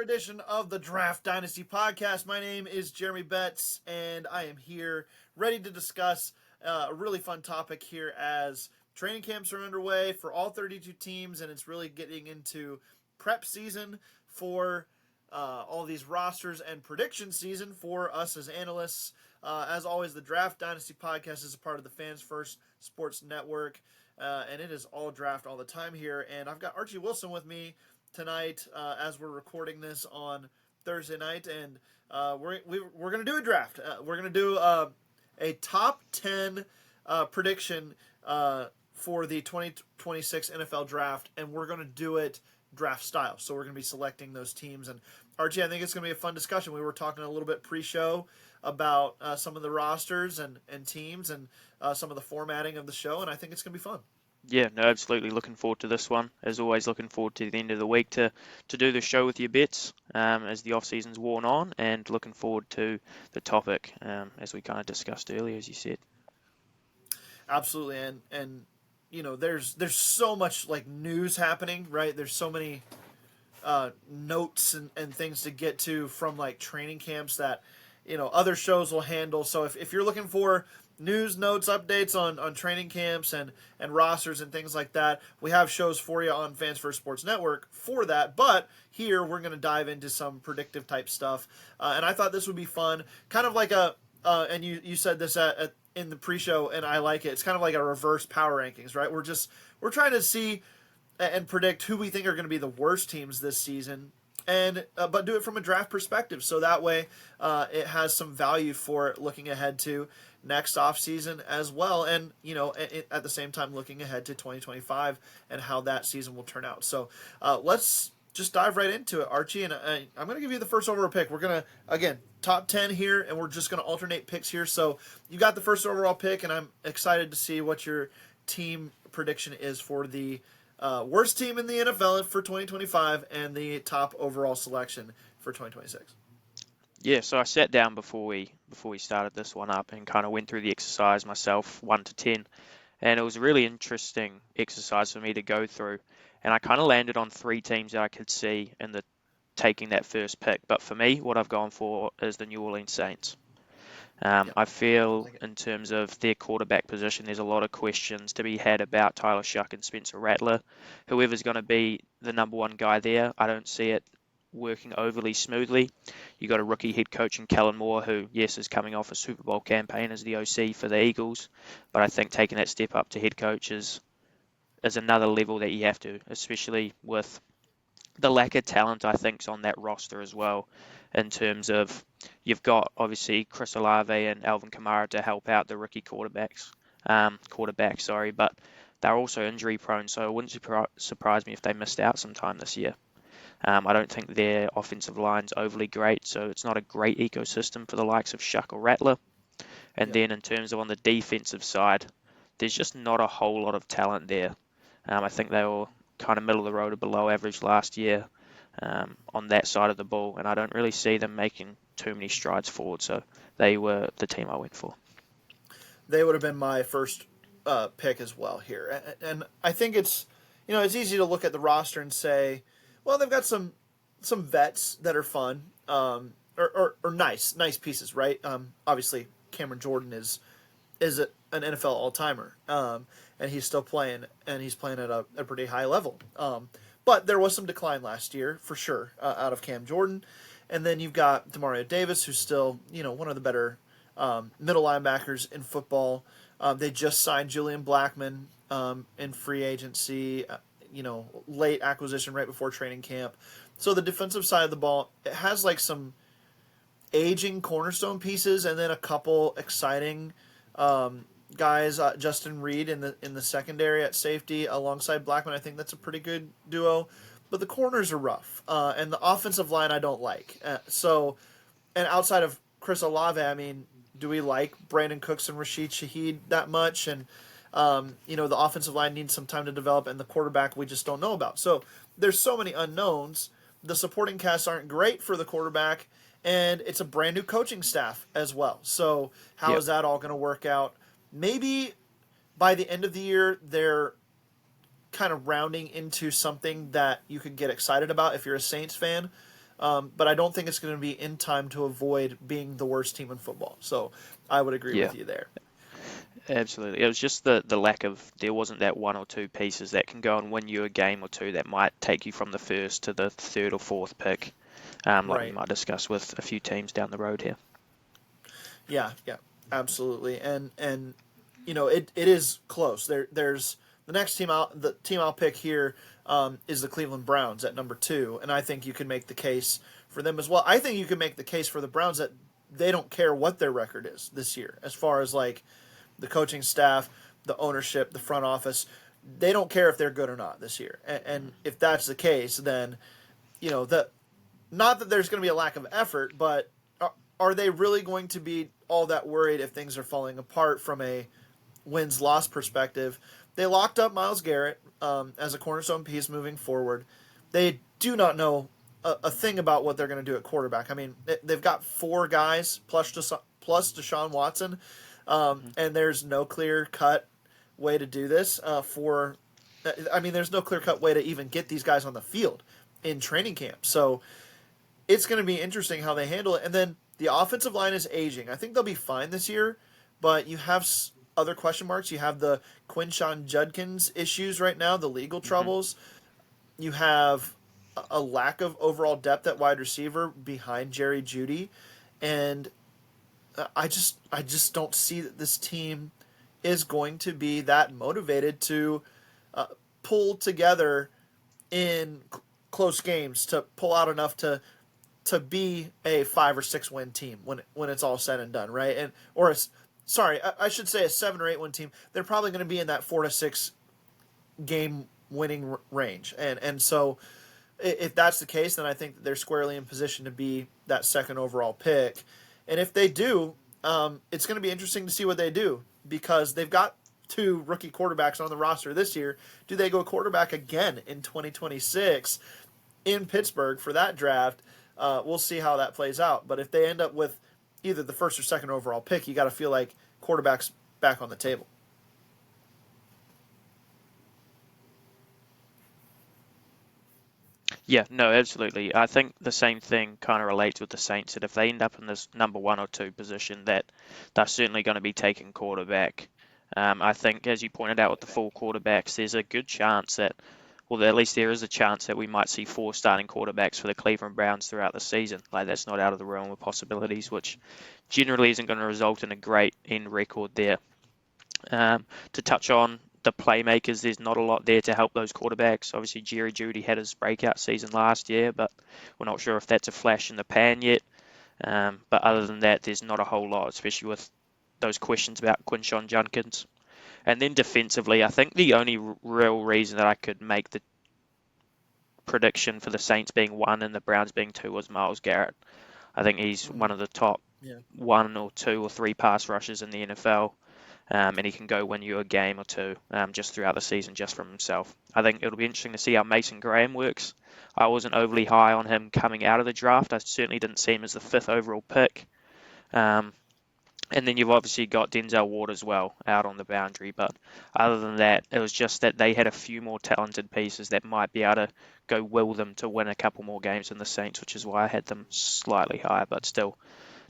edition of the Draft Dynasty Podcast. My name is Jeremy Betz, and I am here ready to discuss a really fun topic here as training camps are underway for all 32 teams, and it's really getting into prep season for all these rosters and prediction season for us as analysts. As always, the Draft Dynasty Podcast is a part of the Fans First Sports Network, and it is all draft all the time here. And I've got Archie Wilson with me tonight as we're recording this on Thursday night, and we're going to do a draft. We're going to do a top 10 prediction for the 2026 NFL Draft, and we're going to do it draft style. So we're going to be selecting those teams. And Archie, I think it's going to be a fun discussion. We were talking a little bit pre-show about some of the rosters and teams and some of the formatting of the show, and I think it's going to be fun. Yeah, no, absolutely looking forward to this one. As always, looking forward to the end of the week to do the show with your bets as the off-season's worn on, and looking forward to the topic as we kind of discussed earlier, as you said. Absolutely, and you know, there's so much like news happening, right? There's so many notes and things to get to from like training camps that, you know, other shows will handle. So if you're looking for news, notes, updates on training camps and rosters and things like that, we have shows for you on Fans First Sports Network for that. But here we're going to dive into some predictive type stuff. And I thought this would be fun. Kind of like and you said this in the pre-show, and I like it. It's kind of like a reverse power rankings, right? We're trying to see and predict who we think are going to be the worst teams this season, and but do it from a draft perspective, so that way it has some value for looking ahead to next offseason as well, and you know, at the same time looking ahead to 2025 and how that season will turn out. So let's just dive right into it, Archie, and I'm going to give you the first overall pick. We're going to, again, top 10 here, and we're just going to alternate picks here. So you got the first overall pick, and I'm excited to see what your team prediction is for the worst team in the NFL for 2025 and the top overall selection for 2026. Yeah, so I sat down before we started this one up and kind of went through the exercise myself, 1 to 10, and it was a really interesting exercise for me to go through. And I kind of landed on 3 teams that I could see in the taking that first pick. But for me, what I've gone for is the New Orleans Saints. I feel in terms of their quarterback position, there's a lot of questions to be had about Tyler Shuck and Spencer Rattler. Whoever's going to be the number one guy there, I don't see it working overly smoothly. You got a rookie head coach in Kellen Moore, who, yes, is coming off a Super Bowl campaign as the OC for the Eagles. But I think taking that step up to head coach is another level that you have to, especially with the lack of talent, I think, is on that roster as well, in terms of you've got, obviously, Chris Olave and Alvin Kamara to help out the rookie quarterbacks, but they're also injury prone, so it wouldn't surprise me if they missed out some time this year. I don't think their offensive line's overly great, so it's not a great ecosystem for the likes of Shuck or Rattler. And then in terms of on the defensive side, there's just not a whole lot of talent there. I think they were kind of middle of the road or below average last year on that side of the ball, and I don't really see them making too many strides forward. So they were the team I went for. They would have been my first pick as well here, and I think it's, you know, it's easy to look at the roster and say, well, they've got some vets that are fun or nice pieces, right? Obviously, Cameron Jordan is an NFL all-timer, and he's still playing, and he's playing at a pretty high level. But there was some decline last year, for sure, out of Cam Jordan. And then you've got Demario Davis, who's still, you know, one of the better middle linebackers in football. They just signed Julian Blackmon in free agency, late acquisition right before training camp. So the defensive side of the ball, it has like some aging cornerstone pieces, and then a couple exciting guys. Justin Reed in the secondary at safety alongside Blackmon. I think that's a pretty good duo. But the corners are rough, and the offensive line I don't like. And outside of Chris Olave, I mean, do we like Brandon Cooks and Rashid Shaheed that much? And the offensive line needs some time to develop, and the quarterback we just don't know about. So there's so many unknowns. The supporting casts aren't great for the quarterback, and it's a brand new coaching staff as well. So how is that all going to work out? Maybe by the end of the year, they're kind of rounding into something that you could get excited about if you're a Saints fan. but I don't think it's going to be in time to avoid being the worst team in football. So I would agree Yeah, with you there. absolutely. It was just the lack of, there wasn't that one or two pieces that can go and win you a game or two that might take you from the first to the third or fourth pick, like we Right. might discuss with a few teams down the road here. Yeah, yeah, absolutely. And it is close. There's the next team out. The team I'll pick here is the Cleveland Browns at number 2, and I think you can make the case for them as well. I think you can make the case for the Browns that they don't care what their record is this year, as far as like the coaching staff, the ownership, the front office. They don't care if they're good or not this year. And if that's the case, then that not that there's going to be a lack of effort, but are they really going to be all that worried if things are falling apart from a wins-loss perspective? They locked up Myles Garrett as a cornerstone piece moving forward. They do not know a thing about what they're going to do at quarterback. I mean, they've got 4 guys plus Deshaun Watson, and there's no clear-cut way to do this there's no clear-cut way to even get these guys on the field in training camp. So it's going to be interesting how they handle it. And then the offensive line is aging. I think they'll be fine this year, but you have other question marks. You have the Quinshon Judkins issues right now, the legal troubles. You have a lack of overall depth at wide receiver behind Jerry Jeudy. And I just don't see that this team is going to be that motivated to pull together in close games, to pull out enough to be a 5 or 6 win team when it's all said and done, right? I should say a 7 or 8 win team. They're probably going to be in that 4 to 6 game winning range, and so if that's the case, then I think that they're squarely in position to be that second overall pick. And if they do, it's going to be interesting to see what they do, because they've got 2 rookie quarterbacks on the roster this year. Do they go quarterback again in 2026 in Pittsburgh for that draft? We'll see how that plays out. But if they end up with either the first or second overall pick, you got to feel like quarterback's back on the table. Yeah, no, absolutely. I think the same thing kind of relates with the Saints, that if they end up in this number 1 or 2 position, that they're certainly going to be taking quarterback. I think, as you pointed out with the 4 quarterbacks, there's a good chance that, well, at least there is a chance that we might see 4 starting quarterbacks for the Cleveland Browns throughout the season. Like, that's not out of the realm of possibilities, which generally isn't going to result in a great end record there. To touch on the playmakers, there's not a lot there to help those quarterbacks. Obviously, Jerry Jeudy had his breakout season last year, but we're not sure if that's a flash in the pan yet. But other than that, there's not a whole lot, especially with those questions about Quinshon Judkins. And then defensively, I think the only real reason that I could make the prediction for the Saints being 1 and the Browns being 2 was Myles Garrett. I think he's one of the top 1 or 2 or 3 pass rushers in the NFL. And he can go win you a game or 2 just throughout the season just from himself. I think it'll be interesting to see how Mason Graham works. I wasn't overly high on him coming out of the draft. I certainly didn't see him as the 5th overall pick. And then you've obviously got Denzel Ward as well out on the boundary. But other than that, it was just that they had a few more talented pieces that might be able to go will them to win a couple more games than the Saints, which is why I had them slightly higher, but still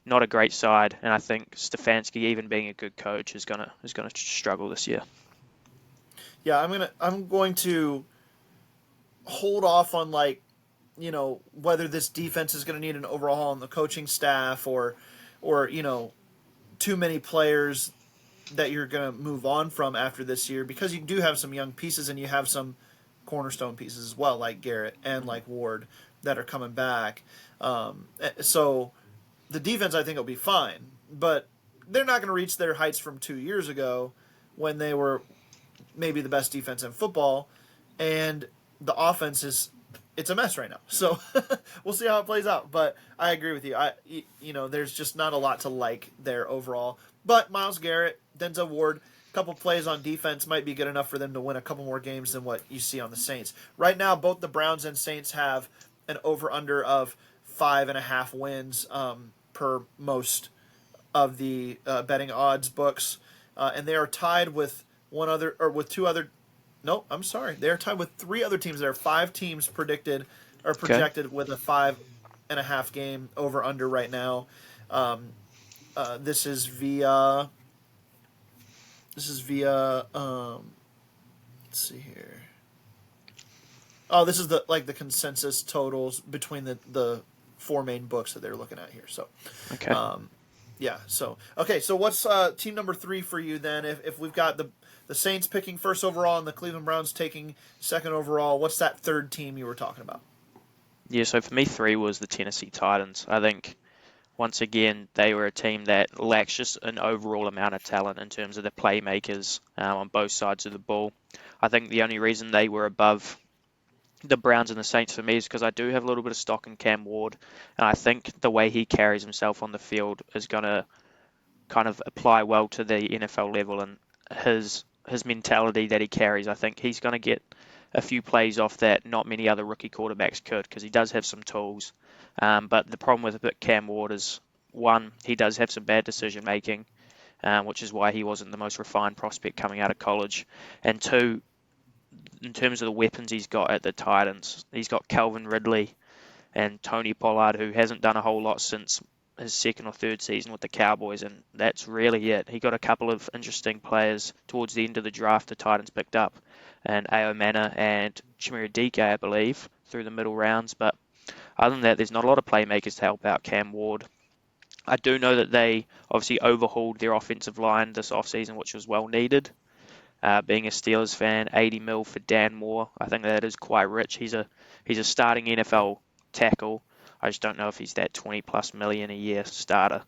not a great side. And I think Stefanski, even being a good coach, is gonna struggle this year. Yeah, I'm going to hold off on whether this defense is going to need an overhaul on the coaching staff or too many players that you're going to move on from after this year, because you do have some young pieces and you have some cornerstone pieces as well, like Garrett and like Ward, that are coming back. So the defense, I think, will be fine, but they're not going to reach their heights from 2 years ago when they were maybe the best defense in football, and the offense it's a mess right now. So we'll see how it plays out. But I agree with you. There's just not a lot to like there overall. But Myles Garrett, Denzel Ward, a couple plays on defense might be good enough for them to win a couple more games than what you see on the Saints. Right now, both the Browns and Saints have an over-under of 5.5 wins per most of the betting odds books. And they are tied with they're tied with 3 other teams. There are 5 teams projected with a 5 and a half game over under right now. This is via. Let's see here. Oh, this is the consensus totals between the four main books that they're looking at here. So, Okay. yeah. So okay. So what's team number 3 for you then? If we've got the Saints picking first overall and the Cleveland Browns taking second overall, what's that third team you were talking about? Yeah, so for me, 3 was the Tennessee Titans. I think, once again, they were a team that lacks just an overall amount of talent in terms of the playmakers on both sides of the ball. I think the only reason they were above the Browns and the Saints for me is because I do have a little bit of stock in Cam Ward, and I think the way he carries himself on the field is going to kind of apply well to the NFL level, and his mentality that he carries. I think he's going to get a few plays off that not many other rookie quarterbacks could, because he does have some tools. But the problem with Cam Ward is, one, he does have some bad decision making, which is why he wasn't the most refined prospect coming out of college. And two, in terms of the weapons he's got at the Titans, he's got Calvin Ridley and Tony Pollard, who hasn't done a whole lot since his second or third season with the Cowboys, and that's really it. He got a couple of interesting players towards the end of the draft the Titans picked up, and Aomana and Chimera Dike, I believe, through the middle rounds. But other than that, there's not a lot of playmakers to help out Cam Ward. I do know that they obviously overhauled their offensive line this offseason, which was well needed. Being a Steelers fan, 80 mil for Dan Moore, I think that is quite rich. He's a starting NFL tackle. I just don't know if he's that 20 plus million a year starter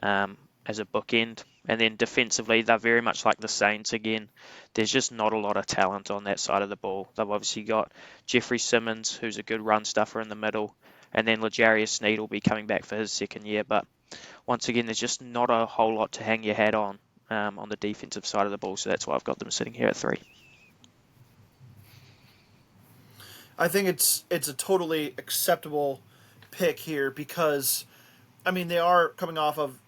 as a bookend. And then defensively, they're very much like the Saints again. There's just not a lot of talent on that side of the ball. They've obviously got Jeffrey Simmons, who's a good run stuffer in the middle, and then L'Jarius Sneed will be coming back for his second year. But once again, there's just not a whole lot to hang your hat on the defensive side of the ball. So that's why I've got them sitting here at 3. I think it's a totally acceptable pick here because, I mean, they are coming off of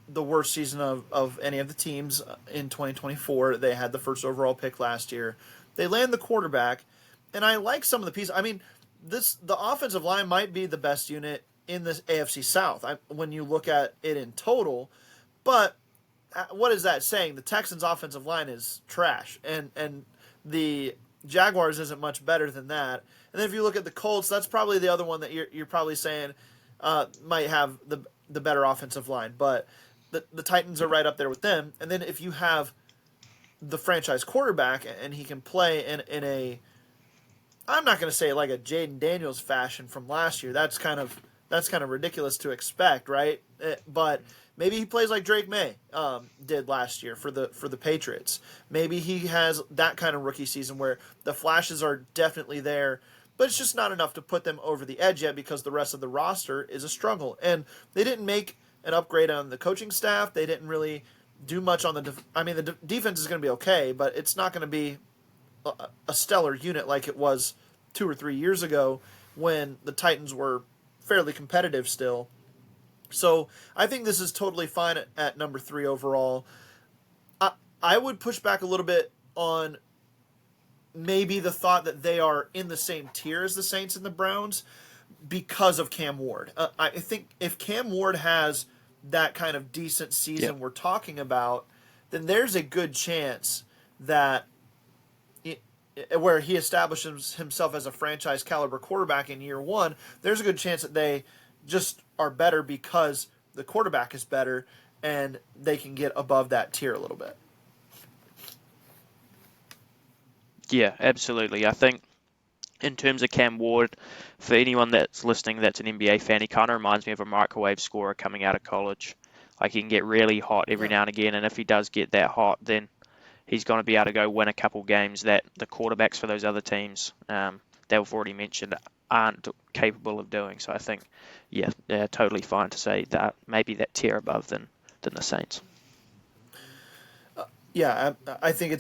the worst season of any of the teams in 2024. They had the first overall pick last year. They land the quarterback, and I like some of the pieces. I mean, the offensive line might be the best unit in this AFC South when you look at it in total. But what is that saying? The Texans' offensive line is trash, and the Jaguars isn't much better than that. And then if you look at the Colts, that's probably the other one that you're probably saying might have the better offensive line. But the Titans are right up there with them. And then if you have the franchise quarterback and he can play in a, I'm not going to say like a Jaden Daniels fashion from last year. That's kind of ridiculous to expect, right? But maybe he plays like Drake May did last year for the Patriots. Maybe he has that kind of rookie season where the flashes are definitely there, but it's just not enough to put them over the edge yet because the rest of the roster is a struggle. And they didn't make an upgrade on the coaching staff. They didn't really do much on the the defense is going to be okay, but it's not going to be a stellar unit like it was 2 or 3 years ago when the Titans were fairly competitive still. So I think this is totally fine at number 3 overall. I would push back a little bit on maybe the thought that they are in the same tier as the Saints and the Browns because of Cam Ward. I think if Cam Ward has that kind of decent season we're talking about, then there's a good chance that where he establishes himself as a franchise caliber quarterback in year 1, there's a good chance that they just are better because the quarterback is better and they can get above that tier a little bit. Yeah, absolutely. I think in terms of Cam Ward, for anyone that's listening that's an NBA fan, he kind of reminds me of a microwave scorer coming out of college. Like, he can get really hot every now and again, and if he does get that hot, then he's going to be able to go win a couple games that the quarterbacks for those other teams that we've already mentioned aren't capable of doing. So I think, they're totally fine to say that maybe that tier above than the Saints. I think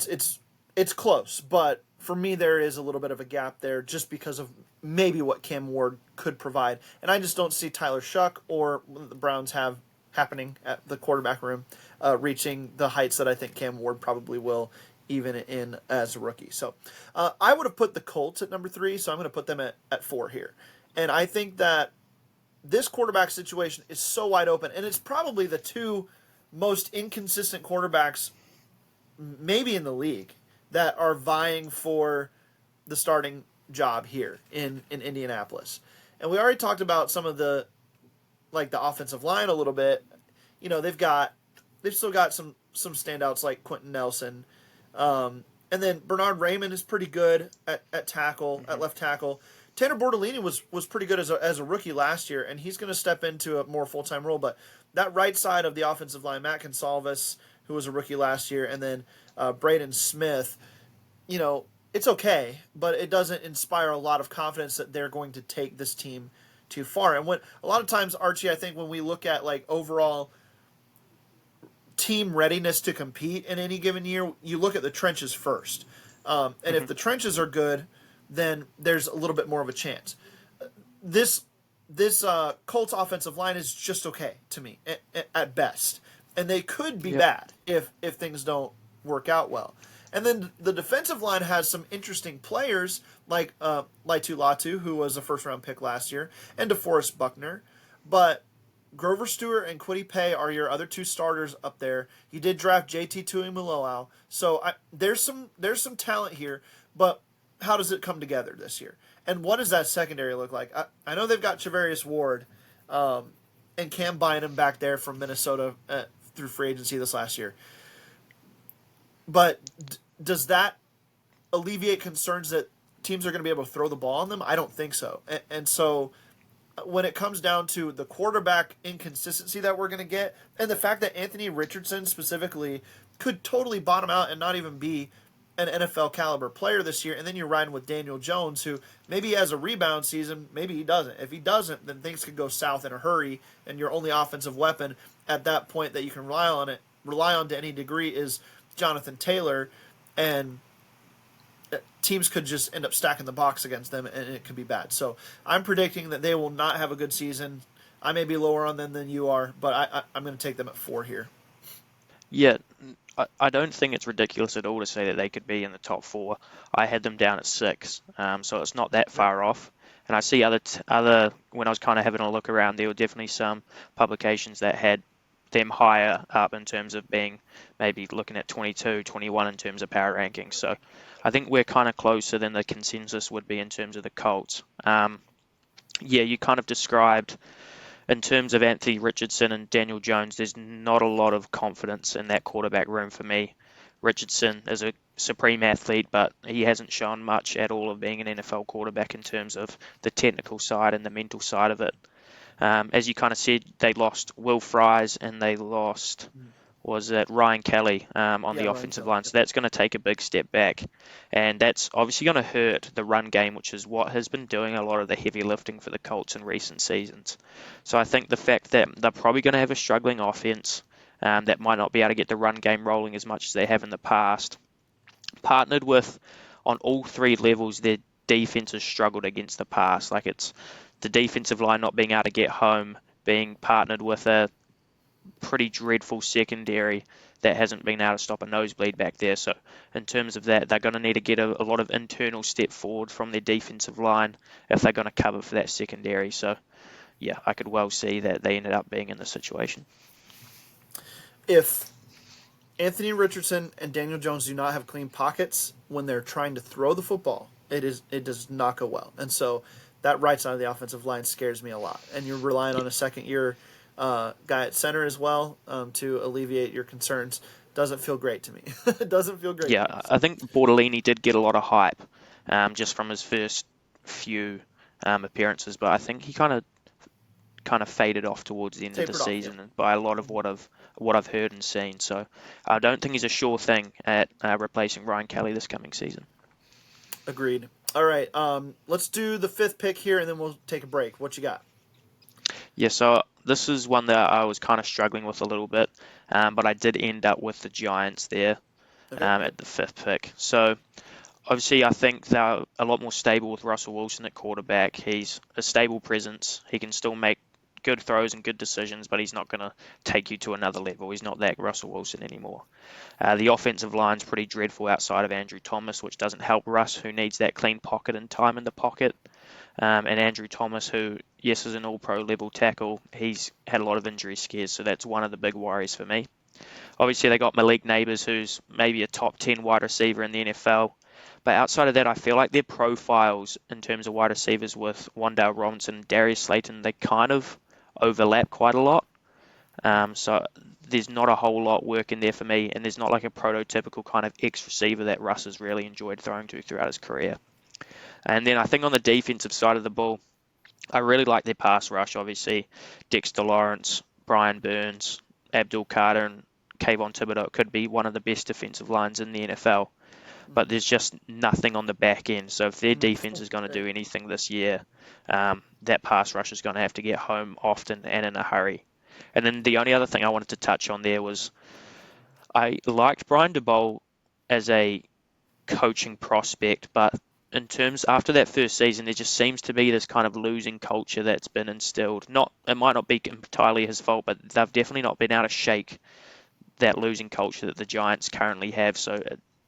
it's close, but for me there is a little bit of a gap there just because of maybe what Cam Ward could provide. And I just don't see Tyler Shuck or the Browns have happening at the quarterback room reaching the heights that I think Cam Ward probably will, even in as a rookie. So I would have put the Colts at number 3, so I'm going to put them at 4 here. And I think that this quarterback situation is so wide open, and it's probably the two most inconsistent quarterbacks maybe in the league that are vying for the starting job here in Indianapolis. And we already talked about some of the offensive line a little bit. They've still got some standouts like Quentin Nelson. And then Bernard Raymond is pretty good at tackle, at left tackle. Tanner Bortolini was pretty good as a rookie last year, and he's going to step into a more full-time role. But that right side of the offensive line, Matt Consalvis, who was a rookie last year, and then Braden Smith, it's okay, but it doesn't inspire a lot of confidence that they're going to take this team too far. And a lot of times, Archie, I think when we look at overall team readiness to compete in any given year, you look at the trenches first. And if the trenches are good, then there's a little bit more of a chance. This Colts offensive line is just okay to me at best, and they could be bad if things don't work out well. And then the defensive line has some interesting players like Laitu Latu, who was a first-round pick last year, and DeForest Buckner. But Grover Stewart and Kwity Paye are your other two starters up there. You did draft JT Tuimoloau, so there's some talent here. But how does it come together this year? And what does that secondary look like? I know they've got Charvarius Ward and Cam Bynum back there from Minnesota through free agency this last year. But does that alleviate concerns that teams are going to be able to throw the ball on them? I don't think so. And so when it comes down to the quarterback inconsistency that we're going to get, and the fact that Anthony Richardson specifically could totally bottom out and not even be an NFL caliber player this year, and then you're riding with Daniel Jones, who maybe has a rebound season, maybe he doesn't. If he doesn't, then things could go south in a hurry, and your only offensive weapon at that point that you can rely on to any degree is Jonathan Taylor, and teams could just end up stacking the box against them, and it could be bad. So I'm predicting that they will not have a good season. I may be lower on them than you are, but I'm going to take them at 4 here. Yeah, I don't think it's ridiculous at all to say that they could be in the top 4. I had them down at 6, so it's not that far off. And I see other when I was kind of having a look around, there were definitely some publications that had them higher up in terms of being maybe looking at 22, 21 in terms of power rankings. So I think we're kind of closer than the consensus would be in terms of the Colts. You kind of described in terms of Anthony Richardson and Daniel Jones, there's not a lot of confidence in that quarterback room for me. Richardson is a supreme athlete, but he hasn't shown much at all of being an NFL quarterback in terms of the technical side and the mental side of it. As you kind of said, they lost Will Fries and they lost, Ryan Kelly on the offensive line. So that's going to take a big step back. And that's obviously going to hurt the run game, which is what has been doing a lot of the heavy lifting for the Colts in recent seasons. So I think the fact that they're probably going to have a struggling offense that might not be able to get the run game rolling as much as they have in the past, partnered with, on all 3 levels, their defense has struggled against the pass. Like it's the defensive line not being able to get home, being partnered with a pretty dreadful secondary that hasn't been able to stop a nosebleed back there. So in terms of that, they're going to need to get a lot of internal step forward from their defensive line if they're going to cover for that secondary. So yeah, I could well see that they ended up being in this situation. If Anthony Richardson and Daniel Jones do not have clean pockets when they're trying to throw the football, it does not go well. And so that right side of the offensive line scares me a lot. And you're relying on a second-year guy at center as well to alleviate your concerns. Doesn't feel great to me. It doesn't feel great. Yeah, I think Bortolini did get a lot of hype just from his first few appearances, but I think he kind of faded off towards the end of the season by a lot of what I've heard and seen. So I don't think he's a sure thing at replacing Ryan Kelly this coming season. Agreed. All right, let's do the 5th pick here, and then we'll take a break. What you got? Yeah, so this is one that I was kind of struggling with a little bit, but I did end up with the Giants there at the 5th pick. So obviously I think they're a lot more stable with Russell Wilson at quarterback. He's a stable presence. He can still make good throws and good decisions, but he's not going to take you to another level. He's not that Russell Wilson anymore. The offensive line's pretty dreadful outside of Andrew Thomas, which doesn't help Russ, who needs that clean pocket and time in the pocket. And Andrew Thomas, who yes, as an all-pro level tackle, he's had a lot of injury scares, so that's one of the big worries for me. Obviously, they got Malik Neighbors, who's maybe a top 10 wide receiver in the NFL. But outside of that, I feel like their profiles in terms of wide receivers with Wan'Dale Robinson and Darius Slayton, they kind of overlap quite a lot. So there's not a whole lot working there for me, and there's not like a prototypical kind of X receiver that Russ has really enjoyed throwing to throughout his career. And then I think on the defensive side of the ball, I really like their pass rush, obviously. Dexter Lawrence, Brian Burns, Abdul Carter, and Kayvon Thibodeau could be one of the best defensive lines in the NFL. But there's just nothing on the back end. So if their defense is going to do anything this year, that pass rush is going to have to get home often and in a hurry. And then the only other thing I wanted to touch on there was I liked Brian DeBole as a coaching prospect, but in terms after that first season, there just seems to be this kind of losing culture that's been instilled. It might not be entirely his fault, but they've definitely not been able to shake that losing culture that the Giants currently have. So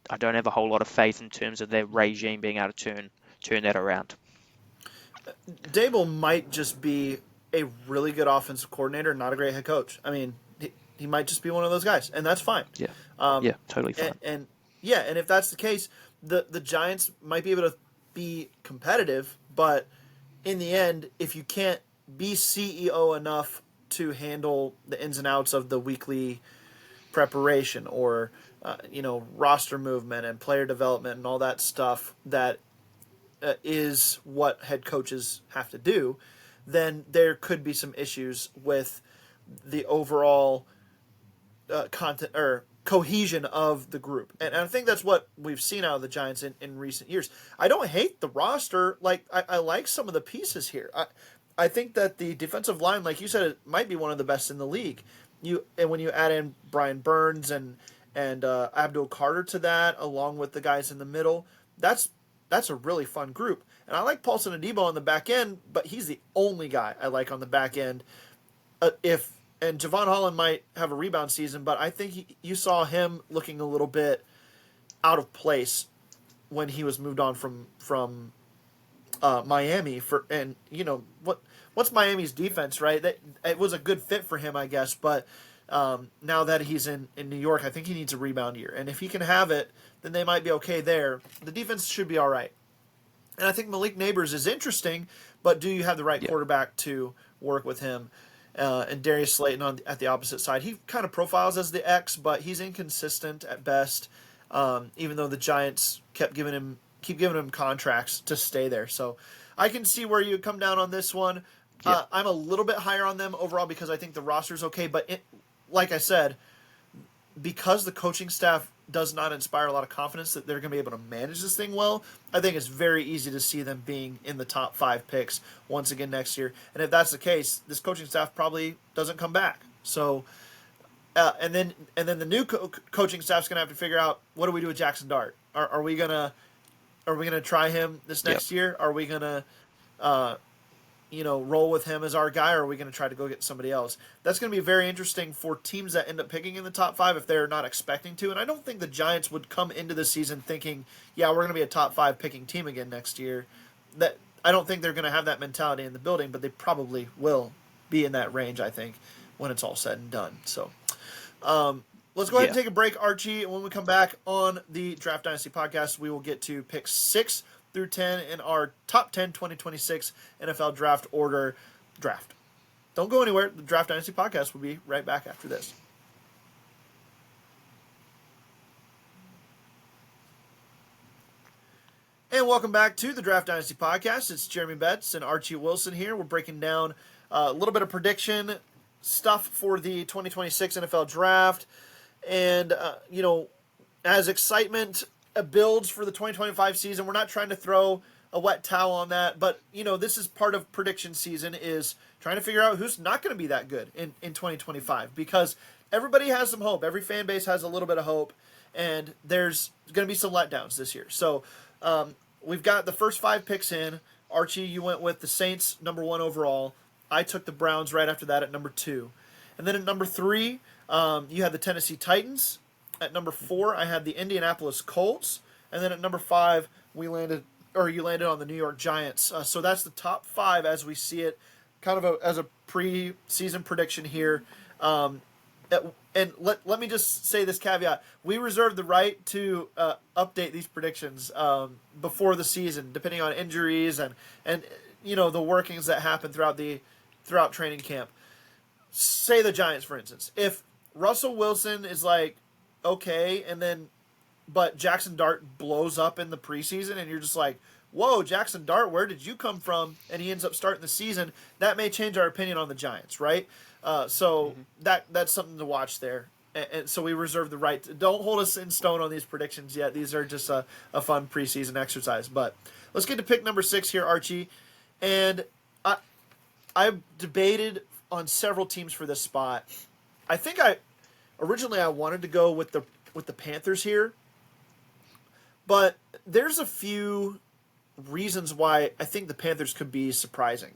I don't have a whole lot of faith in terms of their regime being able to turn that around. Dable might just be a really good offensive coordinator, not a great head coach. I mean, he might just be one of those guys, and that's fine. Yeah, totally fine. And if that's the case, the Giants might be able to be competitive, but in the end, if you can't be CEO enough to handle the ins and outs of the weekly preparation or roster movement and player development and all that stuff that is what head coaches have to do, then there could be some issues with the overall content or cohesion of the group. And I think that's what we've seen out of the Giants in recent years. I don't hate the roster. Like, I like some of the pieces here. I think that the defensive line, like you said, it might be one of the best in the league. And when you add in Brian Burns and Abdul Carter to that, along with the guys in the middle, that's a really fun group. And I like Paulson Adebo on the back end, but he's the only guy I like on the back end. And Javon Holland might have a rebound season, but I think you saw him looking a little bit out of place when he was moved on from Miami. What's Miami's defense, right? It was a good fit for him, I guess, but now that he's in New York, I think he needs a rebound year. And if he can have it, then they might be okay there. The defense should be all right. And I think Malik Neighbors is interesting, but do you have the right quarterback to work with him? And Darius Slayton at the opposite side. He kind of profiles as the X, but he's inconsistent at best, even though the Giants keep giving him contracts to stay there. So I can see where you come down on this one. I'm a little bit higher on them overall because I think the roster's okay, but like I said, because the coaching staff does not inspire a lot of confidence that they're going to be able to manage this thing well, I think it's very easy to see them being in the top 5 picks once again next year. And if that's the case, this coaching staff probably doesn't come back. So, and then the new coaching staff's going to have to figure out, what do we do with Jackson Dart? Are we gonna try him this next year? Are we gonna roll with him as our guy, or are we going to try to go get somebody else? That's going to be very interesting for teams that end up picking in the top 5 if they're not expecting to. And I don't think the Giants would come into the season thinking, we're going to be a top 5 picking team again next year. That I don't think they're going to have that mentality in the building, but they probably will be in that range, I think, when it's all said and done. So let's go ahead and take a break, Archie. And when we come back on the Draft Dynasty Podcast, we will get to pick 6 through 10 in our top 10 2026 NFL draft order draft. Don't go anywhere. The Draft Dynasty Podcast will be right back after this. And welcome back to the Draft Dynasty Podcast. It's Jeremy Betz and Archie Wilson here. We're breaking down a little bit of prediction stuff for the 2026 NFL draft. And, as excitement builds for the 2025 season, we're not trying to throw a wet towel on that, but this is part of prediction season, is trying to figure out who's not going to be that good in 2025, because everybody has some hope. Every fan base has a little bit of hope, and there's going to be some letdowns this year. So we've got the first 5 picks in. Archie, you went with the Saints number 1 overall. I took the Browns right after that at number 2. And then at number 3, you had the Tennessee Titans. At number 4, I had the Indianapolis Colts. And then at number 5, you landed on the New York Giants. So that's the top 5 as we see it kind of as a pre-season prediction here. And let me just say this caveat: we reserve the right to update these predictions before the season, depending on injuries and the workings that happen throughout training camp. Say the Giants, for instance. If Russell Wilson is like okay, but Jackson Dart blows up in the preseason, and you're just like, whoa, Jackson Dart, where did you come from? And he ends up starting the season. That may change our opinion on the Giants, right? So that's something to watch there. And so we reserve the right to, don't hold us in stone on these predictions yet. These are just a fun preseason exercise. But let's get to pick number 6 here, Archie. And I debated on several teams for this spot. I think originally I wanted to go with the Panthers here, but there's a few reasons why I think the Panthers could be surprising.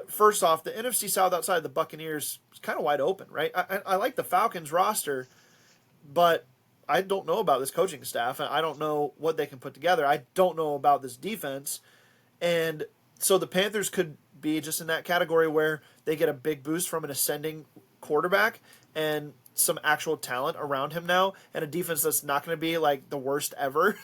First off, the NFC South outside of the Buccaneers is kind of wide open, right? I like the Falcons roster, but I don't know about this coaching staff, and I don't know what they can put together. I don't know about this defense, and so the Panthers could be just in that category where they get a big boost from an ascending quarterback and some actual talent around him now, and a defense that's not going to be like the worst ever.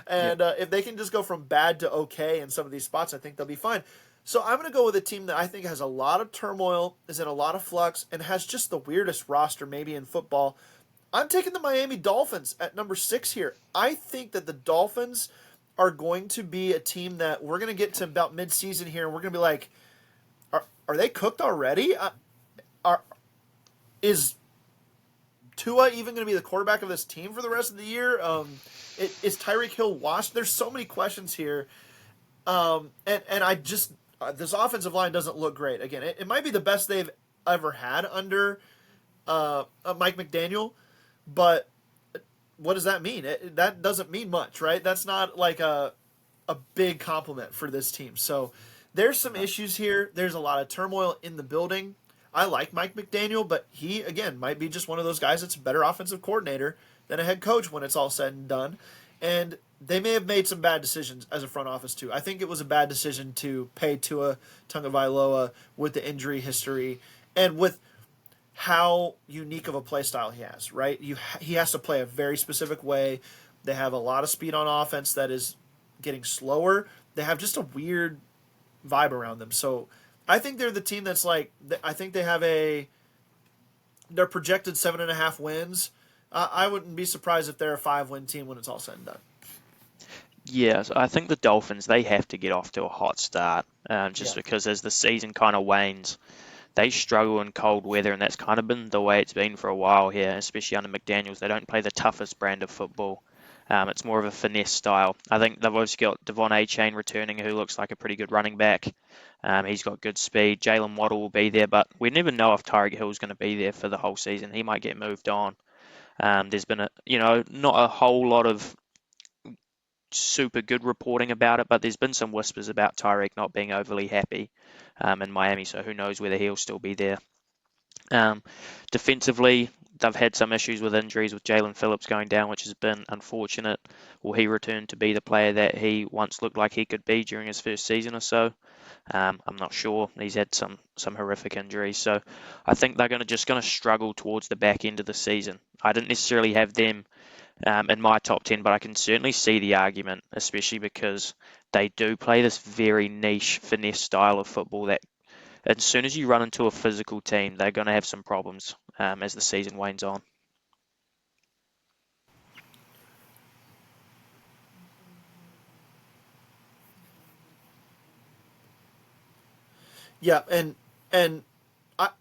And if they can just go from bad to okay in some of these spots, I think they'll be fine. So I'm going to go with a team that I think has a lot of turmoil, is in a lot of flux, and has just the weirdest roster maybe in football. I'm taking the Miami Dolphins at number 6 here. I think that the Dolphins are going to be a team that we're going to get to about mid-season here, and we're going to be like, are they cooked already? Is Tua even going to be the quarterback of this team for the rest of the year? Is Tyreek Hill washed? There's so many questions here. And I just, this offensive line doesn't look great. Again, it might be the best they've ever had under Mike McDaniel, but what does that mean? That doesn't mean much, right? That's not like a big compliment for this team. So there's some issues here. There's a lot of turmoil in the building. I like Mike McDaniel, but he, again, might be just one of those guys that's a better offensive coordinator than a head coach when it's all said and done. And they may have made some bad decisions as a front office, too. I think it was a bad decision to pay Tua Tagovailoa with the injury history and with how unique of a play style he has, right? He has to play a very specific way. They have a lot of speed on offense that is getting slower. They have just a weird vibe around them. So I think they're the team that's like, I think they have they're projected 7.5 wins. I wouldn't be surprised if they're a 5-win team when it's all said and done. Yes, I think the Dolphins, they have to get off to a hot start, because as the season kind of wanes, they struggle in cold weather, and that's kind of been the way it's been for a while here, especially under McDaniels. They don't play the toughest brand of football. It's more of a finesse style. I think they've obviously got Devon A-Chain returning, who looks like a pretty good running back. He's got good speed. Jalen Waddle will be there, but we never know if Tyreek Hill's going to be there for the whole season. He might get moved on. There's been not a whole lot of super good reporting about it, but there's been some whispers about Tyreek not being overly happy in Miami, so who knows whether he'll still be there. Defensively, they've had some issues with injuries with Jalen Phillips going down, which has been unfortunate. Will he return to be the player that he once looked like he could be during his first season or so? I'm not sure. He's had some horrific injuries, so I think they're going to struggle towards the back end of the season. I didn't necessarily have them in my top 10, but I can certainly see the argument, especially because they do play this very niche finesse style of football that as soon as you run into a physical team, they're going to have some problems as the season wanes on. Yeah, and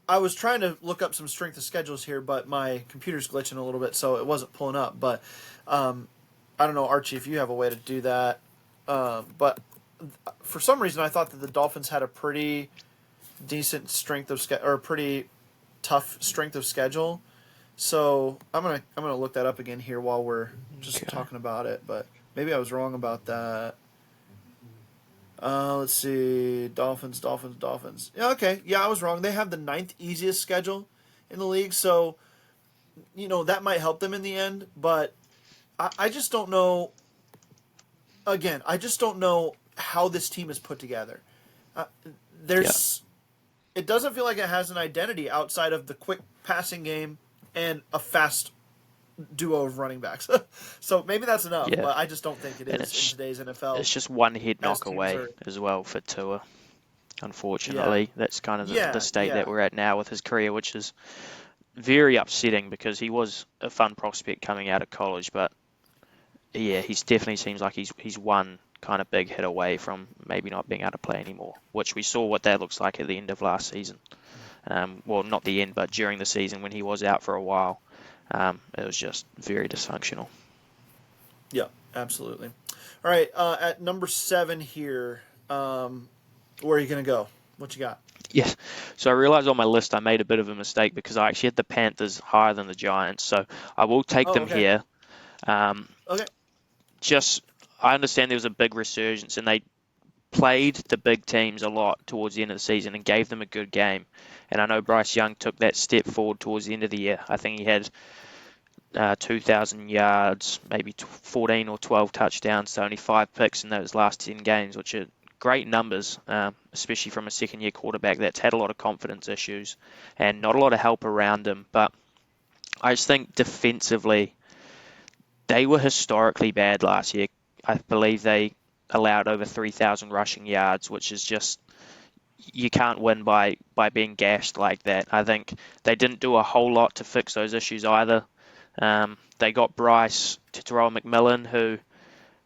I was trying to look up some strength of schedules here, but my computer's glitching a little bit, so it wasn't pulling up. But I don't know, Archie, if you have a way to do that. But for some reason, I thought that the Dolphins had a pretty decent strength of or a pretty tough strength of schedule. So I'm gonna look that up again here while we're just talking about it. But maybe I was wrong about that. Let's see. Dolphins. Yeah, okay. Yeah, I was wrong. They have the 9th easiest schedule in the league, so that might help them in the end. But I just don't know. Again, I just don't know how this team is put together. There's it doesn't feel like it has an identity outside of the quick passing game and a fast duo of running backs. So maybe that's enough, Yeah, but I just don't think it and is in today's NFL it's just one head as knock teams away are. as well for Tua. Yeah, Unfortunately, that's kind of the yeah, state that yeah, we're at now with his career, which is very upsetting because he was a fun prospect coming out of college, but yeah, he definitely seems like he's one kind of big hit away from maybe not being able to play anymore, which we saw what that looks like at the end of last season. Well, not the end, but during the season when he was out for a while, it was just very dysfunctional. yeah, absolutely. All right, at number 7 here, where are you gonna go? What you got? Yes. So I realized on my list I made a bit of a mistake because I actually had the Panthers higher than the Giants. So I will take Oh, them okay, here. Um, okay, just I understand there was a big resurgence and they played the big teams a lot towards the end of the season and gave them a good game. And I know Bryce Young took that step forward towards the end of the year. I think he had 2,000 yards, maybe 14 or 12 touchdowns to only 5 picks in those last 10 games, which are great numbers, especially from a second-year quarterback that's had a lot of confidence issues and not a lot of help around him. But I just think defensively, they were historically bad last year. I believe they allowed over 3,000 rushing yards, which is just you can't win by being gashed like that. I think they didn't do a whole lot to fix those issues either. They got Bryce to Terrell McMillan, who,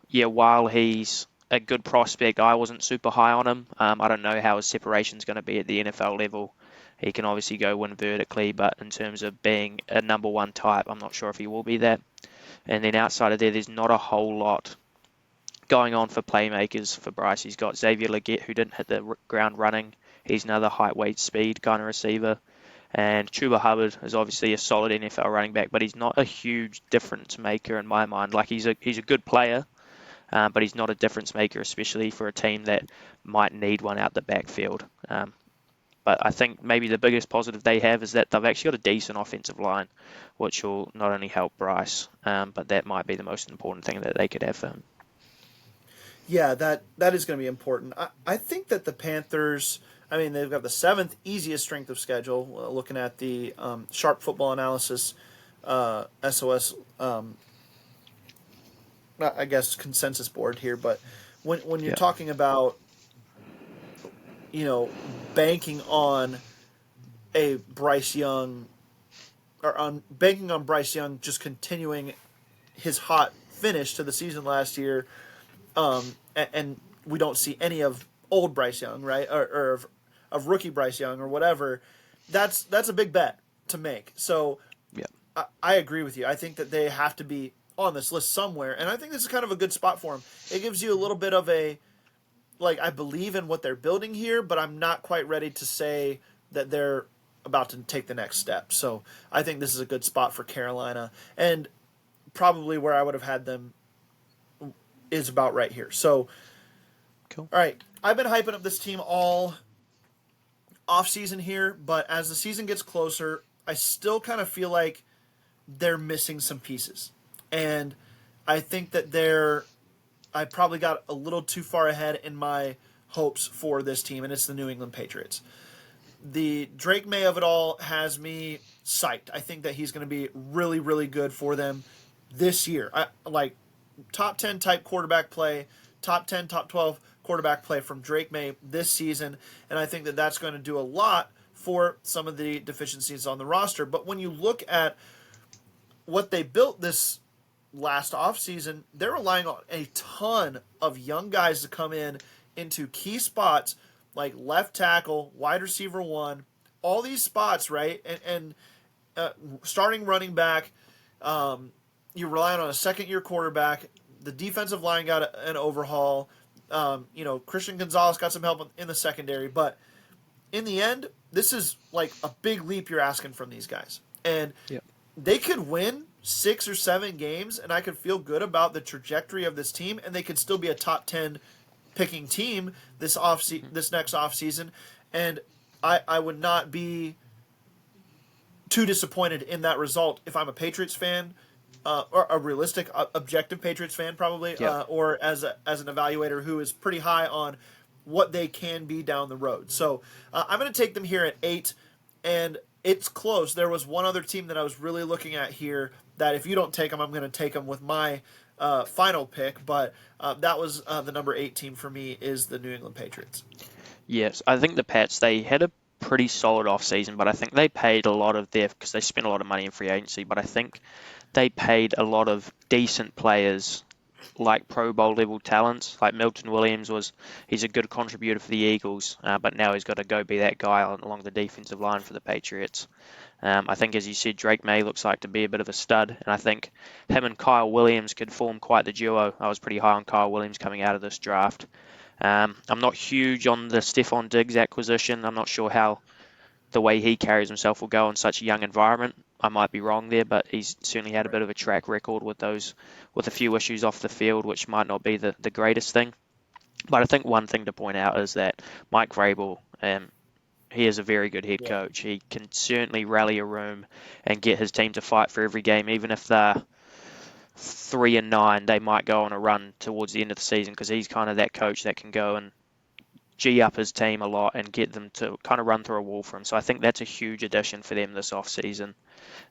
yeah, while he's a good prospect, I wasn't super high on him. I don't know how his separation's going to be at the NFL level. He can obviously go win vertically, but in terms of being a number one type, I'm not sure if he will be that. And then outside of there, there's not a whole lot going on for playmakers for Bryce. He's got Xavier Legette, who didn't hit the ground running. He's another height, weight, speed kind of receiver. And Chuba Hubbard is obviously a solid NFL running back, but he's not a huge difference maker in my mind. Like he's a good player, but he's not a difference maker, especially for a team that might need one out the backfield. But I think maybe the biggest positive they have is that they've actually got a decent offensive line, which will not only help Bryce, but that might be the most important thing that they could have for him. yeah, that is going to be important. I think that the Panthers. I mean, they've got the 7th easiest strength of schedule. Looking at the Sharp Football Analysis SOS, I guess consensus board here. But when you're Yeah, talking about banking on a Bryce Young or on banking on Bryce Young just continuing his hot finish to the season last year, and we don't see any of old Bryce Young, right, or of rookie Bryce Young or whatever. That's a big bet to make. So yeah, I agree with you. I think that they have to be on this list somewhere, and I think this is kind of a good spot for them. It gives you a little bit of a I believe in what they're building here, but I'm not quite ready to say that they're about to take the next step. So I think this is a good spot for Carolina, and probably where I would have had them is about right here. So, cool. all right, I've been hyping up this team all off season here, but as the season gets closer, I still kind of feel like they're missing some pieces, and I think that I probably got a little too far ahead in my hopes for this team, and it's the New England Patriots. The Drake May of it all has me psyched. I think that he's going to be really, really good for them this year. Top 10 type quarterback play, top 10, top 12 quarterback play from Drake May this season, and I think that that's going to do a lot for some of the deficiencies on the roster. But when you look at what they built this last offseason, they're relying on a ton of young guys to come into key spots like left tackle, wide receiver 1, all these spots, right? And starting running back, you're relying on a second-year quarterback. The defensive line got an overhaul. Christian Gonzalez got some help in the secondary. But in the end, this is like a big leap you're asking from these guys. And Yeah. they could win 6 or 7 games, and I could feel good about the trajectory of this team, and they could still be a top 10 picking team this next offseason. And I would not be too disappointed in that result if I'm a Patriots fan, or a realistic, objective Patriots fan probably, Yeah. or as an evaluator who is pretty high on what they can be down the road. So I'm going to take them here at 8, and it's close. There was one other team that I was really looking at here that if you don't take them, I'm going to take them with my final pick, but that was the number 8 team for me is the New England Patriots. Yes, I think the Pats, they had a pretty solid off-season, but I think they paid a lot of because they spent a lot of money in free agency, but I think they paid a lot of decent players like Pro Bowl level talents. Like Milton Williams he's a good contributor for the Eagles, but now he's got to go be that guy along the defensive line for the Patriots. I think, as you said, Drake May looks like to be a bit of a stud, and I think him and Kyle Williams could form quite the duo. I was pretty high on Kyle Williams coming out of this draft. I'm not huge on the Stephon Diggs acquisition. I'm not sure how the way he carries himself will go in such a young environment. I might be wrong there, but he's certainly had a bit of a track record with a few issues off the field, which might not be the greatest thing. But I think one thing to point out is that Mike Vrabel, he is a very good head coach. He can certainly rally a room and get his team to fight for every game, even if they're 3-9, they might go on a run towards the end of the season, because he's kind of that coach that can go and G up his team a lot and get them to kind of run through a wall for him. So I think that's a huge addition for them this off-season.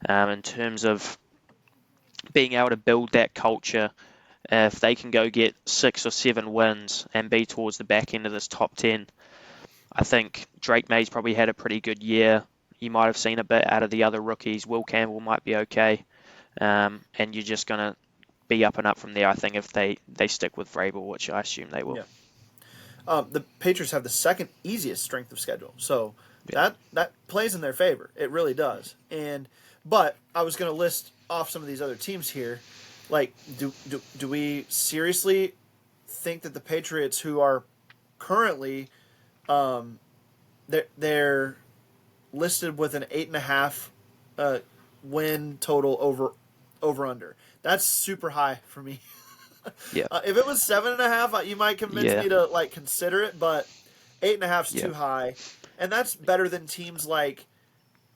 In terms of being able to build that culture, if they can go get 6 or 7 wins and be towards the back end of this top 10, I think Drake May's probably had a pretty good year. You might have seen a bit out of the other rookies. Will Campbell might be okay. And you're just going to be up and up from there, I think, if they stick with Vrabel, which I assume they will. Yeah. The Patriots have the second easiest strength of schedule, so that plays in their favor. It really does. But I was going to list off some of these other teams here. Like, do we seriously think that the Patriots, who are currently they're listed with an 8.5 win total over under? That's super high for me. Yeah. If it was 7.5, you might convince me to consider it, but 8.5 is too high, and that's better than teams like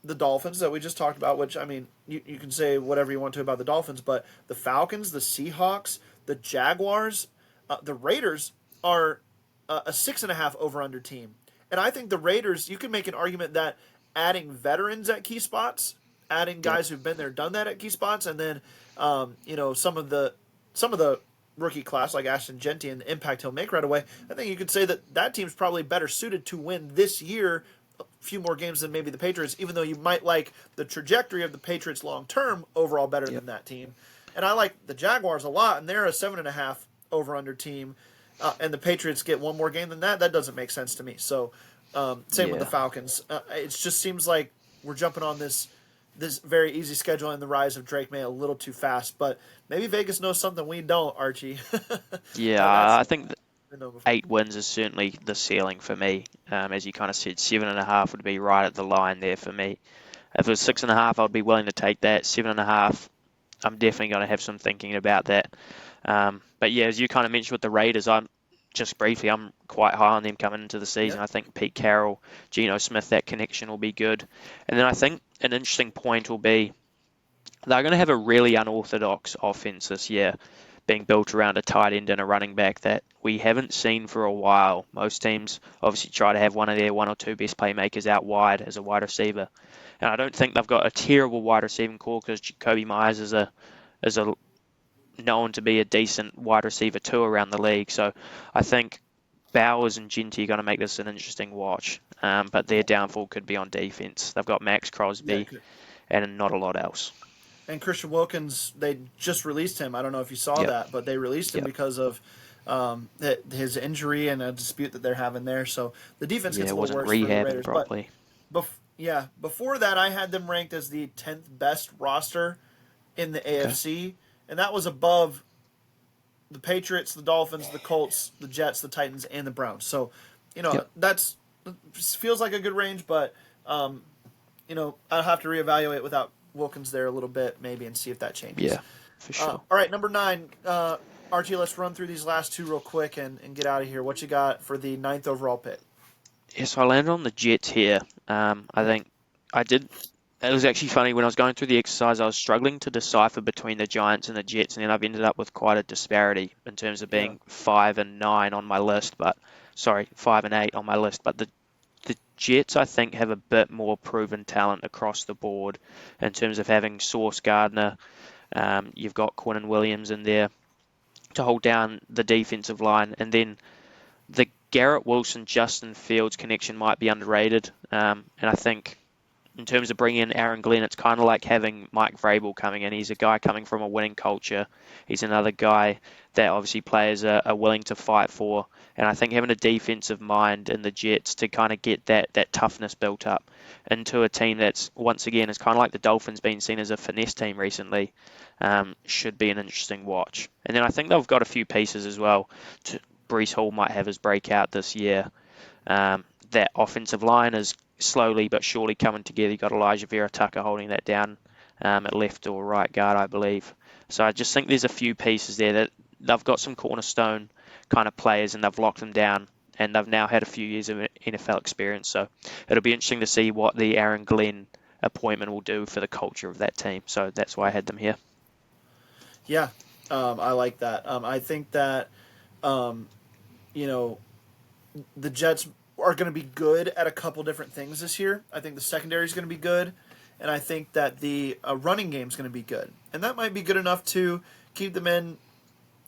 the Dolphins that we just talked about. Which, I mean, you can say whatever you want to about the Dolphins, but the Falcons, the Seahawks, the Jaguars, the Raiders are a 6.5 over under team, and I think the Raiders, you can make an argument that adding veterans at key spots, adding guys who've been there, done that at key spots, and then some of the rookie class like Ashton Genty and the impact he'll make right away, I think you could say that team's probably better suited to win this year a few more games than maybe the Patriots, even though you might like the trajectory of the Patriots long term overall better than that team. And I like the Jaguars a lot, and they're a 7.5 over under team, and the Patriots get one more game than that. That doesn't make sense to me. So same with the Falcons. It just seems like we're jumping on this very easy schedule and the rise of Drake May a little too fast, but maybe Vegas knows something we don't, Archie. I think 8 wins is certainly the ceiling for me. As you kind of said, 7.5 would be right at the line there for me. If it was 6.5, I'd be willing to take that. 7.5, I'm definitely going to have some thinking about that. But yeah, as you kind of mentioned with the Raiders, I'm quite high on them coming into the season. I think Pete Carroll, Geno Smith, that connection will be good. And then I think an interesting point will be they're going to have a really unorthodox offense this year, being built around a tight end and a running back that we haven't seen for a while. Most teams obviously try to have one of their 1 or 2 best playmakers out wide as a wide receiver. And I don't think they've got a terrible wide receiving core, because Jacoby Myers is a known to be a decent wide receiver too around the league. So I think Bowers and Genty are going to make this an interesting watch. But their downfall could be on defense. They've got Max Crosby and not a lot else. And Christian Wilkins, they just released him. I don't know if you saw that, but they released him because of his injury and a dispute that they're having there. So the defense gets a little worse for the Raiders. Properly. But before that, I had them ranked as the 10th best roster in the AFC, and that was above the Patriots, the Dolphins, the Colts, the Jets, the Titans, and the Browns. So, that's feels like a good range, but I'll have to reevaluate without Wilkins there a little bit maybe and see if that changes. Yeah, for sure. All right, number 9, Archie, let's run through these last 2 real quick and get out of here. What you got for the 9th overall pick? Yes, I landed on the Jets here. I think I did. It was actually funny when I was going through the exercise. I was struggling to decipher between the Giants and the Jets, and then I've ended up with quite a disparity in terms of being 5 and 9 on my list. But sorry, 5 and 8 on my list, but the Jets, I think, have a bit more proven talent across the board in terms of having Sauce Gardner. You've got Quinnen Williams in there to hold down the defensive line, and then the Garrett Wilson Justin Fields connection might be underrated. And I think in terms of bringing in Aaron Glenn, it's kind of like having Mike Vrabel coming in. He's a guy coming from a winning culture. He's another guy that obviously players are willing to fight for. And I think having a defensive mind in the Jets to kind of get that toughness built up into a team that's, once again, is kind of like the Dolphins being seen as a finesse team recently, should be an interesting watch. And then I think they've got a few pieces as well. Breece Hall might have his breakout this year. That offensive line is slowly but surely coming together. You've got Elijah Vera Tucker holding that down at left or right guard, I believe. So I just think there's a few pieces there that they've got some cornerstone kind of players and they've locked them down, and they've now had a few years of NFL experience. So it'll be interesting to see what the Aaron Glenn appointment will do for the culture of that team. So that's why I had them here. Yeah, I like that. I think that, the Jets are going to be good at a couple different things this year. I think the secondary is going to be good, and I think that the running game is going to be good. And that might be good enough to keep them in,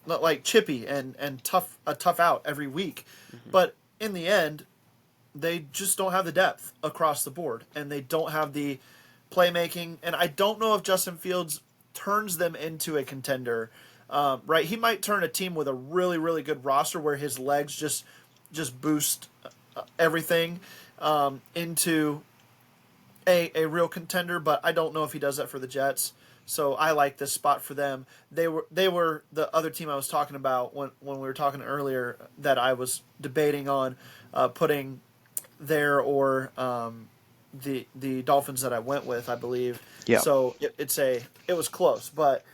not like chippy and tough out every week. Mm-hmm. But in the end, they just don't have the depth across the board, and they don't have the playmaking. And I don't know if Justin Fields turns them into a contender. Right? He might turn a team with a really, really good roster where his legs just boost everything into a real contender, but I don't know if he does that for the Jets. So I like this spot for them. They were the other team I was talking about when we were talking earlier that I was debating on putting there or the Dolphins that I went with, I believe. Yeah. So it was close, but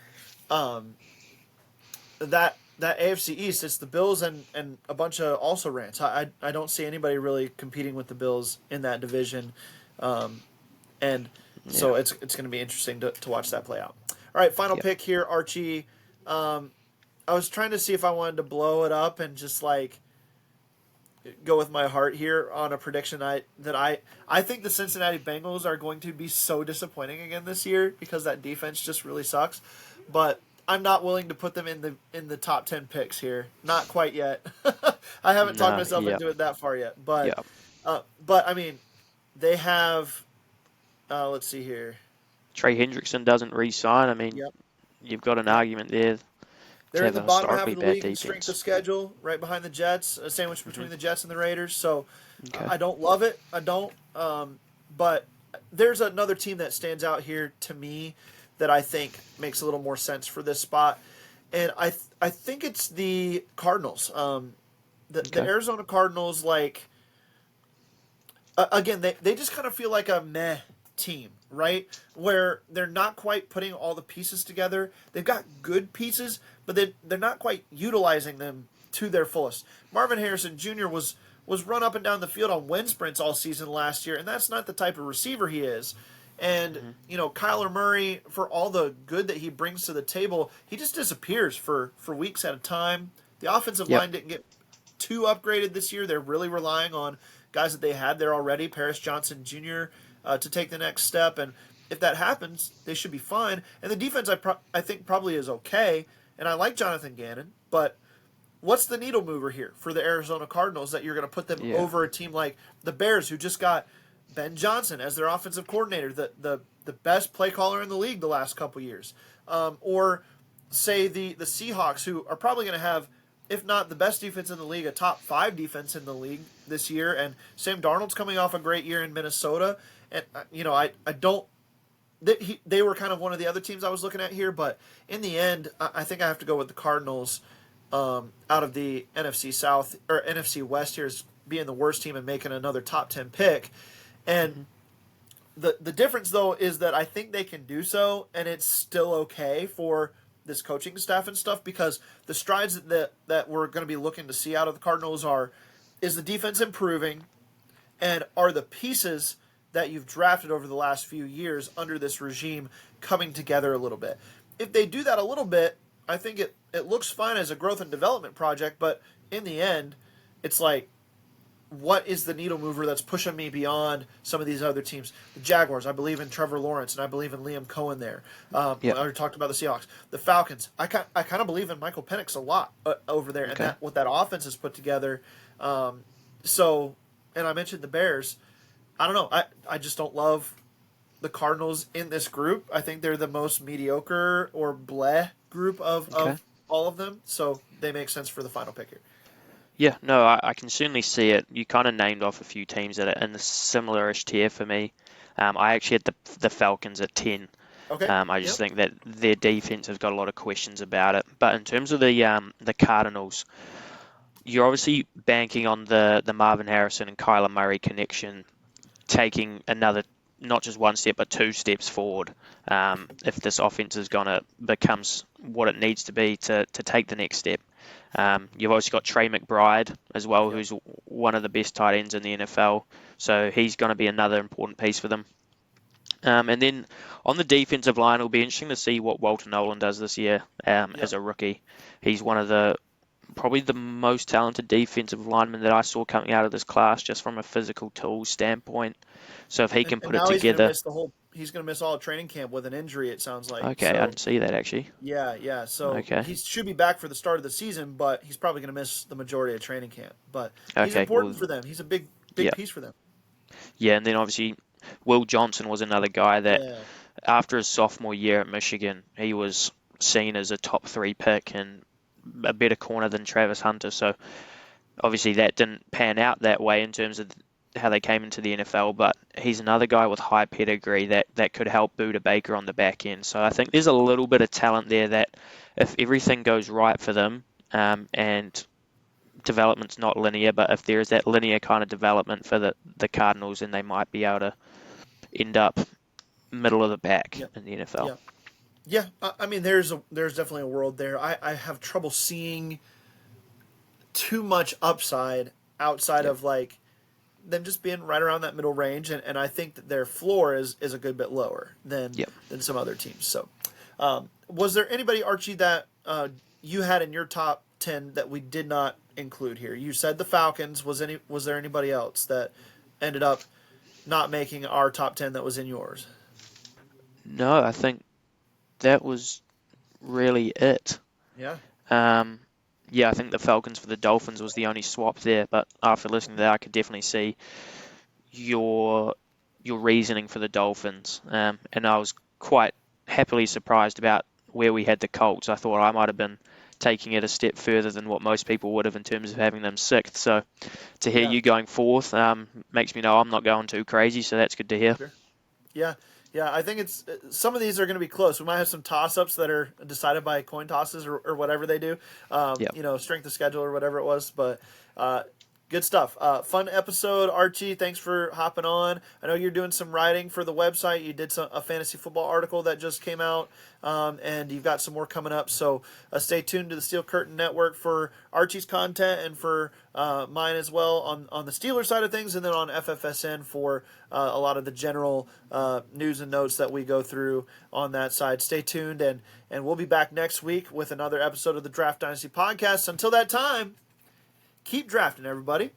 that AFC East, it's the Bills and a bunch of also rants. I don't see anybody really competing with the Bills in that division. So it's going to be interesting to watch that play out. All right, final pick here, Archie. I was trying to see if I wanted to blow it up and just like go with my heart here on a prediction. I think the Cincinnati Bengals are going to be so disappointing again this year because that defense just really sucks. But I'm not willing to put them in the top 10 picks here. Not quite yet. I haven't talked myself into it that far yet. But I mean, they have. Let's see here. Trey Hendrickson doesn't re-sign. I mean, you've got an argument there. They're in the bottom half of the league in strength of schedule, right behind the Jets, a sandwich between the Jets and the Raiders. So I don't love it. I don't. But there's another team that stands out here to me that I think makes a little more sense for this spot. And I think it's the Cardinals. The Arizona Cardinals, like, again, they just kind of feel like a meh team, right? Where they're not quite putting all the pieces together. They've got good pieces, but they're not quite utilizing them to their fullest. Marvin Harrison Jr. was run up and down the field on wind sprints all season last year, and that's not the type of receiver he is. And, Kyler Murray, for all the good that he brings to the table, he just disappears for weeks at a time. The offensive line didn't get too upgraded this year. They're really relying on guys that they had there already, Paris Johnson Jr., to take the next step. And if that happens, they should be fine. And the defense, I think, probably is okay. And I like Jonathan Gannon. But what's the needle mover here for the Arizona Cardinals that you're going to put them over a team like the Bears, who just got Ben Johnson as their offensive coordinator, the best play caller in the league the last couple years? Or say the Seahawks, who are probably going to have, if not the best defense in the league, a top 5 defense in the league this year. And Sam Darnold's coming off a great year in Minnesota. And, I don't – they were kind of one of the other teams I was looking at here. But in the end, I think I have to go with the Cardinals out of the NFC South – or NFC West here as being the worst team and making another top 10 pick. And the difference, though, is that I think they can do so, and it's still okay for this coaching staff and stuff, because the strides that we're going to be looking to see out of the Cardinals is the defense improving, and are the pieces that you've drafted over the last few years under this regime coming together a little bit. If they do that a little bit, I think it looks fine as a growth and development project, but in the end, it's like what is the needle mover that's pushing me beyond some of these other teams? The Jaguars, I believe in Trevor Lawrence, and I believe in Liam Cohen there. I Yeah. already talked about the Seahawks. The Falcons, I kind of believe in Michael Penix a lot over there, and Okay. what that offense has put together. So, and I mentioned the Bears. I don't know. I just don't love the Cardinals in this group. I think they're the most mediocre or bleh group of all of them. So they make sense for the final pick here. Yeah, no, I can certainly see it. You kind of named off a few teams that are in the similar-ish tier for me. I actually had the Falcons at 10. Okay. I just think that their defense has got a lot of questions about it. But in terms of the Cardinals, you're obviously banking on the Marvin Harrison and Kyler Murray connection taking another, not just one step, but 2 steps forward. If this offense is going to becomes what it needs to be to take the next step. You've also got Trey McBride as well, who's one of the best tight ends in the NFL. So he's going to be another important piece for them. And then on the defensive line, it'll be interesting to see what Walter Nolan does this year as a rookie. He's one of probably the most talented defensive linemen that I saw coming out of this class, just from a physical tools standpoint. So if he can put it together, he's going to miss all of training camp with an injury. It sounds like. Okay, I didn't see that actually. Yeah. So he should be back for the start of the season, but he's probably going to miss the majority of training camp. But he's important for them. He's a big piece for them. Yeah, and then obviously Will Johnson was another guy that after his sophomore year at Michigan, he was seen as a top 3 pick and a better corner than Travis Hunter. So obviously that didn't pan out that way in terms of how they came into the NFL, but he's another guy with high pedigree that could help Buda Baker on the back end. So I think there's a little bit of talent there that if everything goes right for them, and development's not linear, but if there is that linear kind of development for the Cardinals, then they might be able to end up middle of the pack in the NFL. Yeah, I mean, there's definitely a world there. I have trouble seeing too much upside outside of like them just being right around that middle range, and I think that their floor is a good bit lower than some other teams. So, was there anybody, Archie, that you had in your top 10 that we did not include here? You said the Falcons. Was there anybody else that ended up not making our top 10 that was in yours? No, I think that was really it. Yeah. I think the Falcons for the Dolphins was the only swap there, but after listening to that, I could definitely see your reasoning for the Dolphins, and I was quite happily surprised about where we had the Colts. I thought I might have been taking it a step further than what most people would have in terms of having them 6th. So to hear you going 4th makes me know I'm not going too crazy, so that's good to hear. Sure. Yeah, I think it's some of these are going to be close. We might have some toss-ups that are decided by coin tosses or whatever they do, strength of schedule or whatever it was. But good stuff. Fun episode, Archie. Thanks for hopping on. I know you're doing some writing for the website. You did a fantasy football article that just came out, and you've got some more coming up. So stay tuned to the Steel Curtain Network for Archie's content and for mine as well on the Steelers side of things, and then on FFSN for a lot of the general news and notes that we go through on that side. Stay tuned, and we'll be back next week with another episode of the Draft Dynasty Podcast. Until that time, keep drafting, everybody.